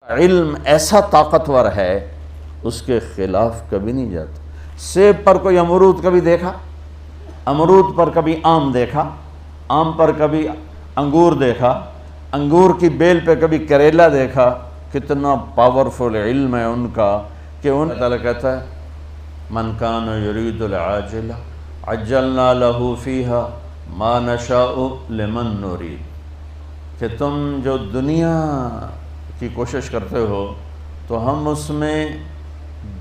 علم ایسا طاقتور ہے اس کے خلاف کبھی نہیں جاتا۔ سیب پر کوئی امرود کبھی دیکھا؟ امرود پر کبھی آم دیکھا؟ آم پر کبھی انگور دیکھا؟ انگور کی بیل پہ کبھی کریلا دیکھا؟ کتنا پاورفل علم ہے ان کا کہ اللہ تعالیٰ کہتا ہے من کان یرید العاجلہ عجلنا لہ فیہا ما نشاء لمن نرید، کہ تم جو دنیا کی کوشش کرتے ہو تو ہم اس میں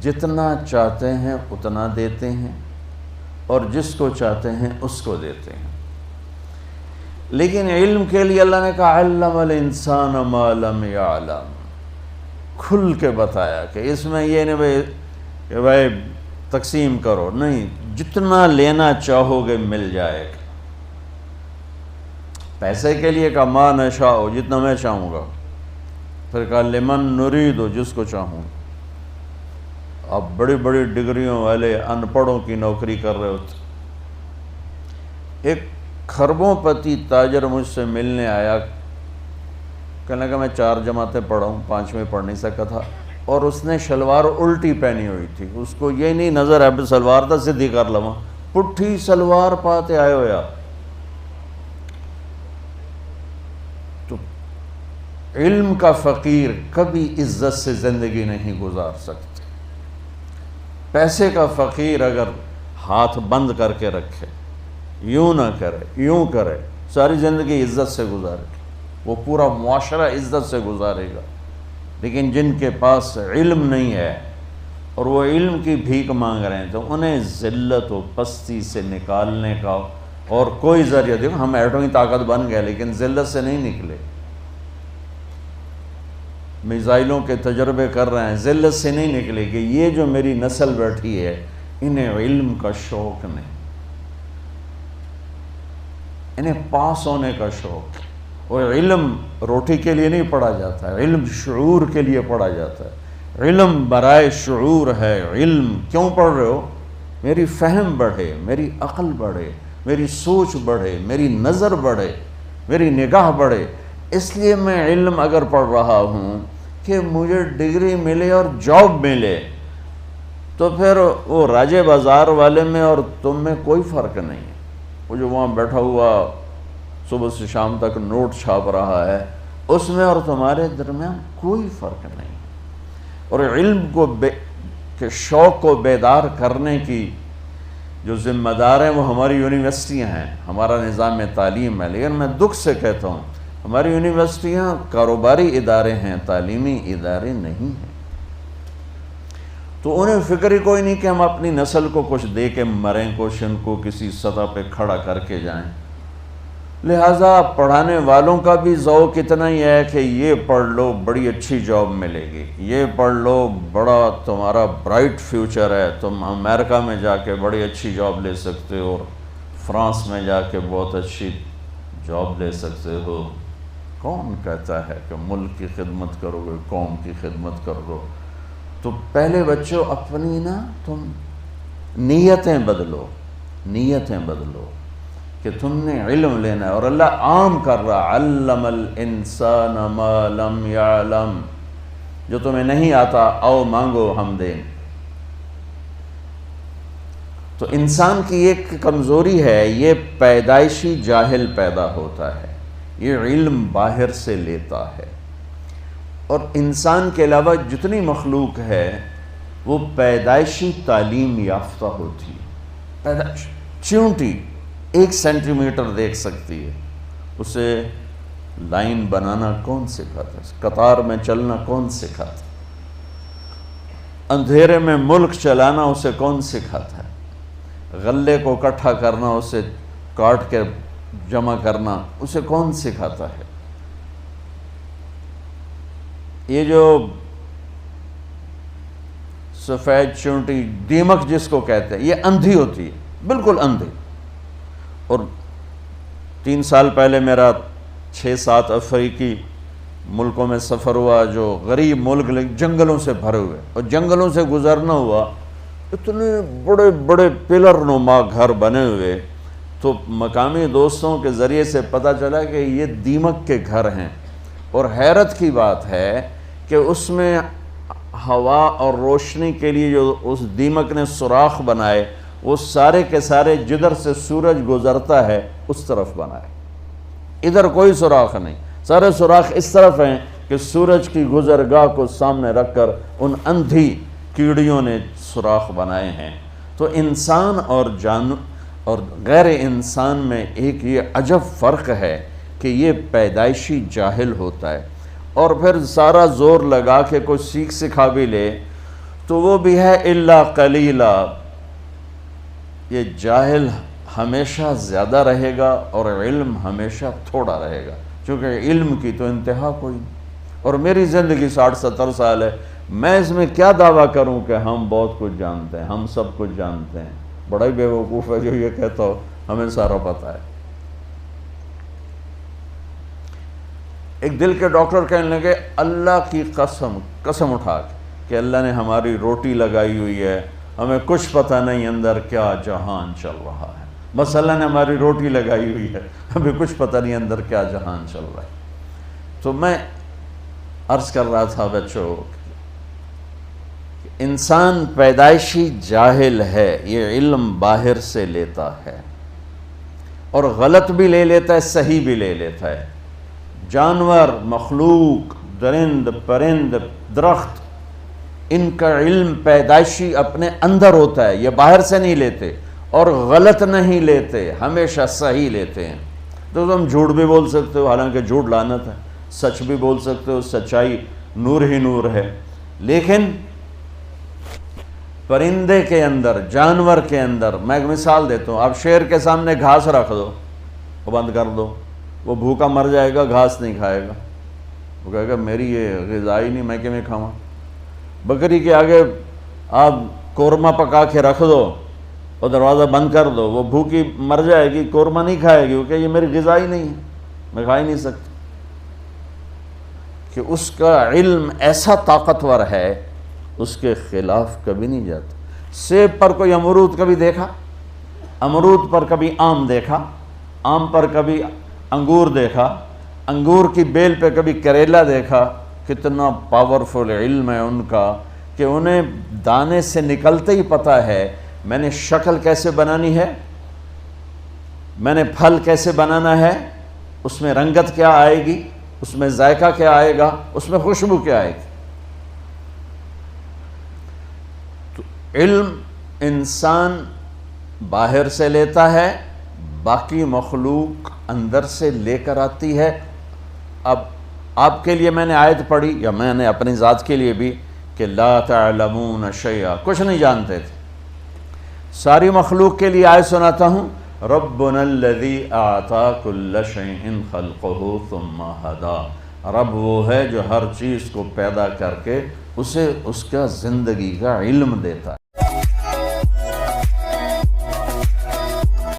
جتنا چاہتے ہیں اتنا دیتے ہیں اور جس کو چاہتے ہیں اس کو دیتے ہیں۔ لیکن علم کے لیے اللہ نے کہا علم الانسان ما لم یعلم، کھل کے بتایا کہ اس میں یہ نہیں کہ بھائی تقسیم کرو، نہیں، جتنا لینا چاہو گے مل جائے گا۔ پیسے کے لیے کہا ما نشاء، جتنا میں چاہوں گا، پھر کہا لمن نرید، جس کو چاہوں۔ اب بڑی بڑی ڈگریوں والے ان پڑھوں کی نوکری کر رہے ہوتے۔ ایک خربوں پتی تاجر مجھ سے ملنے آیا، کہنے لگا میں 4 جماعتیں پڑھا ہوں، 5ویں پڑھ نہیں سکا تھا، اور اس نے شلوار الٹی پہنی ہوئی تھی، اس کو یہ نہیں نظر ہے سلوار تھا سدھی کر لواں، پٹھی سلوار پاتے آئے ہویا۔ تو علم کا فقیر کبھی عزت سے زندگی نہیں گزار سکتے۔ پیسے کا فقیر اگر ہاتھ بند کر کے رکھے، یوں نہ کرے یوں کرے، ساری زندگی عزت سے گزارے، وہ پورا معاشرہ عزت سے گزارے گا۔ لیکن جن کے پاس علم نہیں ہے اور وہ علم کی بھیک مانگ رہے ہیں تو انہیں ذلت و پستی سے نکالنے کا اور کوئی ذریعہ، دیکھو ہم ایٹمی طاقت بن گئے لیکن ذلت سے نہیں نکلے، میزائلوں کے تجربے کر رہے ہیں، ذلت سے نہیں نکلے کہ یہ جو میری نسل بیٹھی ہے انہیں علم کا شوق نہیں، انہیں پاس ہونے کا شوق۔ اور علم روٹی کے لیے نہیں پڑھا جاتا ہے، علم شعور کے لیے پڑھا جاتا ہے۔ علم برائے شعور ہے۔ علم کیوں پڑھ رہے ہو؟ میری فہم بڑھے، میری عقل بڑھے، میری سوچ بڑھے، میری نظر بڑھے، میری نگاہ بڑھے۔ اس لیے میں علم اگر پڑھ رہا ہوں کہ مجھے ڈگری ملے اور جاب ملے، تو پھر وہ راجے بازار والے میں اور تم میں کوئی فرق نہیں ہے۔ وہ جو وہاں بیٹھا ہوا صبح سے شام تک نوٹ چھاپ رہا ہے، اس میں اور تمہارے درمیان کوئی فرق نہیں۔ اور علم کو کہ شوق کو بیدار کرنے کی جو ذمہ دار ہیں وہ ہماری یونیورسٹیاں ہیں، ہمارا نظام تعلیم ہے۔ لیکن میں دکھ سے کہتا ہوں ہماری یونیورسٹیاں کاروباری ادارے ہیں، تعلیمی ادارے نہیں ہیں۔ تو انہیں فکر ہی کوئی نہیں کہ ہم اپنی نسل کو کچھ دے کے مریں، کچھ ان کو کسی سطح پہ کھڑا کر کے جائیں۔ لہٰذا پڑھانے والوں کا بھی ذوق اتنا ہی ہے کہ یہ پڑھ لو بڑی اچھی جاب ملے گی، یہ پڑھ لو بڑا تمہارا برائٹ فیوچر ہے، تم امریکہ میں جا کے بڑی اچھی جاب لے سکتے ہو اور فرانس میں جا کے بہت اچھی جاب لے سکتے ہو۔ کون کہتا ہے کہ ملک کی خدمت کرو گے، قوم کی خدمت کرو؟ تو پہلے بچوں اپنی تم نیتیں بدلو، نیتیں بدلو کہ تم نے علم لینا ہے۔ اور اللہ عام کر رہا علم الانسان ما لم یعلم، جو تمہیں نہیں آتا آؤ مانگو ہم دیں۔ تو انسان کی ایک کمزوری ہے، یہ پیدائشی جاہل پیدا ہوتا ہے، یہ علم باہر سے لیتا ہے۔ اور انسان کے علاوہ جتنی مخلوق ہے وہ پیدائشی تعلیم یافتہ ہوتی ہے۔ چیونٹی 1 سینٹی میٹر دیکھ سکتی ہے، اسے لائن بنانا کون سکھاتا ہے؟ قطار میں چلنا کون سکھاتا ہے؟ اندھیرے میں ملک چلانا اسے کون سکھاتا ہے؟ غلے کو اکٹھا کرنا، اسے کاٹ کے جمع کرنا اسے کون سکھاتا ہے؟ یہ جو سفید چونٹی دیمک جس کو کہتے ہیں، یہ اندھی ہوتی ہے، بالکل اندھی۔ اور 3 سال پہلے میرا 6-7 افریقی ملکوں میں سفر ہوا، جو غریب ملک جنگلوں سے بھرے ہوئے، اور جنگلوں سے گزرنا ہوا، اتنے بڑے بڑے پلر نما گھر بنے ہوئے۔ تو مقامی دوستوں کے ذریعے سے پتہ چلا کہ یہ دیمک کے گھر ہیں۔ اور حیرت کی بات ہے کہ اس میں ہوا اور روشنی کے لیے جو اس دیمک نے سوراخ بنائے وہ سارے کے سارے جدھر سے سورج گزرتا ہے اس طرف بنائے، ادھر کوئی سوراخ نہیں، سارے سوراخ اس طرف ہیں کہ سورج کی گزرگاہ کو سامنے رکھ کر ان اندھی کیڑیوں نے سوراخ بنائے ہیں۔ تو انسان اور غیر انسان میں ایک یہ عجب فرق ہے کہ یہ پیدائشی جاہل ہوتا ہے، اور پھر سارا زور لگا کے کوئی سیکھ سکھا بھی لے تو وہ بھی ہے الا قلیلا، یہ جاہل ہمیشہ زیادہ رہے گا اور علم ہمیشہ تھوڑا رہے گا، چونکہ علم کی تو انتہا کوئی نہیں۔ اور میری زندگی 60-70 سال ہے، میں اس میں کیا دعویٰ کروں کہ ہم بہت کچھ جانتے ہیں، ہم سب کچھ جانتے ہیں۔ بڑا ہی بے وقوف ہے جو یہ کہتا ہو ہمیں سارا پتہ ہے۔ ایک دل کے ڈاکٹر کہنے لگے اللہ کی قسم اٹھا کے کہ اللہ نے ہماری روٹی لگائی ہوئی ہے، ہمیں کچھ پتہ نہیں اندر کیا جہان چل رہا ہے، بس اللہ نے ہماری روٹی لگائی ہوئی ہے، ہمیں کچھ پتہ نہیں اندر کیا جہان چل رہا ہے۔ تو میں عرض کر رہا تھا بچوں، انسان پیدائشی جاہل ہے، یہ علم باہر سے لیتا ہے اور غلط بھی لے لیتا ہے، صحیح بھی لے لیتا ہے۔ جانور، مخلوق، درند، پرند، درخت، ان کا علم پیدائشی اپنے اندر ہوتا ہے، یہ باہر سے نہیں لیتے، اور غلط نہیں لیتے، ہمیشہ صحیح لیتے ہیں۔ تو تم جھوٹ بھی بول سکتے ہو، حالانکہ جھوٹ لعنت ہے، سچ بھی بول سکتے ہو، سچائی نور ہی نور ہے، لیکن پرندے کے اندر، جانور کے اندر، میں ایک مثال دیتا ہوں، آپ شیر کے سامنے گھاس رکھ دو، وہ بند کر دو، وہ بھوکا مر جائے گا، گھاس نہیں کھائے گا، وہ کہے گا میری یہ غذا ہی نہیں، میں کیوں کھاواں۔ بکری کے آگے آپ قورمہ پکا کے رکھ دو اور دروازہ بند کر دو، وہ بھوکی مر جائے گی، قورمہ نہیں کھائے گی، وہ کہ یہ میری غذا ہی نہیں ہے، میں کھا ہی نہیں سکتی۔ کہ اس کا علم ایسا طاقتور ہے، اس کے خلاف کبھی نہیں جاتا۔ سیب پر کوئی امرود کبھی دیکھا؟ امرود پر کبھی آم دیکھا؟ آم پر کبھی انگور دیکھا؟ انگور کی بیل پہ کبھی کریلا دیکھا؟ کتنا پاورفل علم ہے ان کا کہ انہیں دانے سے نکلتے ہی پتہ ہے میں نے شکل کیسے بنانی ہے، میں نے پھل کیسے بنانا ہے، اس میں رنگت کیا آئے گی، اس میں ذائقہ کیا آئے گا، اس میں خوشبو کیا آئے گی۔ تو علم انسان باہر سے لیتا ہے، باقی مخلوق اندر سے لے کر آتی ہے۔ اب آپ کے لیے میں نے آیت پڑھی، یا میں نے اپنی ذات کے لیے بھی، کہ لا تعلمون شیئا، کچھ نہیں جانتے تھے۔ ساری مخلوق کے لیے آیت سناتا ہوں، ربنا الذی اعطى كل شیء خلقہ ثم ہدی، رب وہ ہے جو ہر چیز کو پیدا کر کے اسے اس کا زندگی کا علم دیتا ہے۔